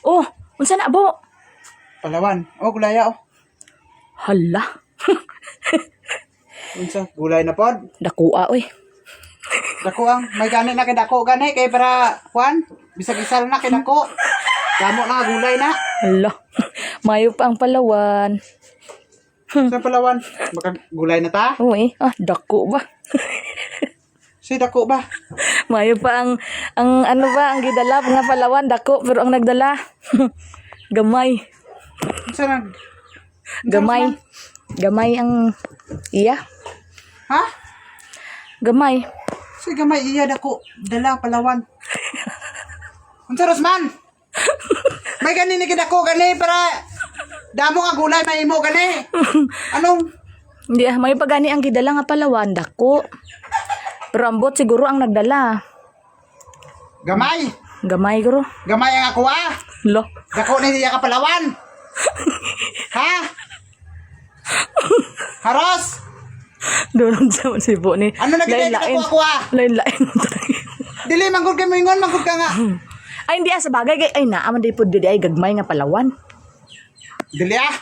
Oh, unsa na abo? Palawan. Oh, gulaya oh. Hala, Unsa? Gulay na pod. dakua oy. Dako ang may gani na kay dako gani kay para kuan. Bisag isal na kay dako. Damo na nga gulay na. Hala, mayo pa ang Palawan. Sa Palawan. Baka gulay na ta. Uy, dako ba? Si dako ba? Mayo pa ang ano ba, ang gidala nga Palawan, dako, pero ang nagdala, gamay. Unsa nag? Gamay. Gamay ang iya. Ha? Gamay. Si gamay iya dako. Dala Palawan. Unsa Rosman? May gani ni kidako gani para damo nga gulay may imo gani. Anong Hindi may pagani ang gidala nga Palawan, dako. Pero ambot siguro ang nagdala. gamay? Gamay guro. Gamay ang ako ah. Lo. Dako ni iya ka Palawan. Ha? Haros? Doon sa sibo ni. Ano na gid ako ah? Lain-lain. Dili manggod kay moingon, manggod ka nga. Ay hindi sa bagay kay ay naa man di pud di ay gagmay nga Palawan. Dili ah.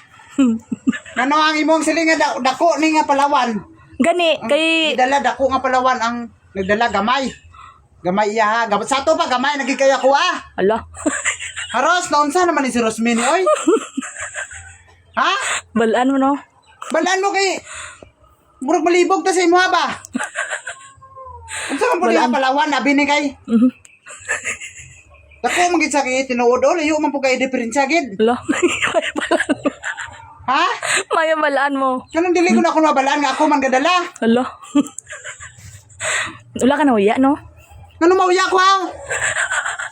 Nano ang imong silinga dako ni nga Palawan? Gani kay Dala dako nga Palawan ang nagdala gamay. Gamay iya ha. Sa to pa gamay nagikaya ko ah. ala. Haros, naunsa naman ni si Rosmini oy? Ha? Balaan mo no. Balaan mo kay murag malibog ta sa imo ha ba? Unsa man pud ang Palawan abi ni kay? Dako man gid sa kay tinuod o layo man pud kay diferensya gid. Ala. May balaan mo. Ha? May balaan mo. Kanang dili ko na ako mabalaan nga ako man gadala. Ala. Wala ka na uya no? Ngano mauya ko ha?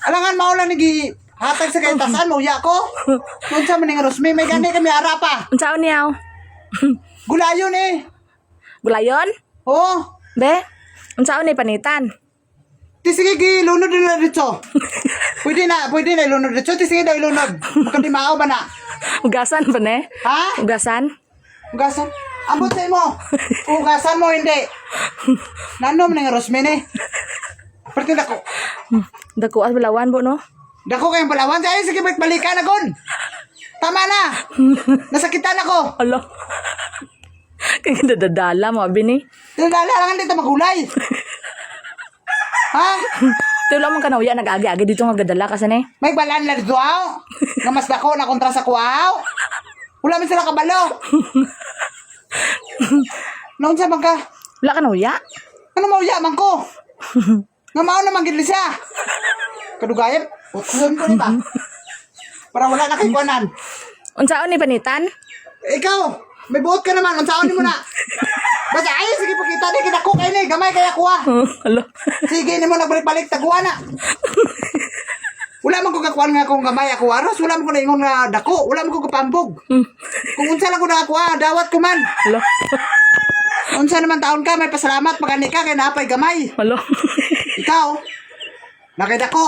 Alangan mao lang nigi hatag sa kay tasan mauya ko. Unsa man ni nga Rosmi may gani kami ara pa. Unsaon niyaw? Gulayon eh. Gulayon? Oh. Be? Unsaon ni panitan? Ti sige gi lunod na dito. Pwede na ilunod dito. Ti sige daw ilunod. Makadimao ba na? Ugasan pa ne? Ha? Ugasan? Ugasan? Ambot sa imo. Ugasan mo hindi. Nanom ni Rosmini. Perti dako. Dako at Palawan po no? Dako kayong Palawan. Ay, sige balikan agon. Tama na. Nasakitan ako. Ala. Kaya dadadala mo abi ni. Nagalalangan dito magulay. Ha? Tayo lang ka na uya nag-agi-agi dito nga gadala kasi ne. May balan na dito aw. Nga mas dako na kontra sa kuaw. Wala man sila kabalo. Naon sa bangka? Wala ka na uya? Ano mauya man ko? Nga mao naman gid siya. Kadugayan, utson ko ni ba? Para wala na kay kuanan. Unsaon ni panitan? Ikaw, may buot ka naman. Unsaon mo na? Basta ay sige pakita ni kita ko kay ni gamay kaya kuha. Ala. Sige ni mo nagbalik-balik taguan na. Wala man ko kakuan nga kung gamay ako aros, wala man ko naingon nga dako, wala man ko kapambog. Kung unsa lang ko nakakuha, dawat ko man. Ala. Unsa naman taon ka, may pasalamat magani ka kay naapay gamay. Ala. Ikaw, nakidako.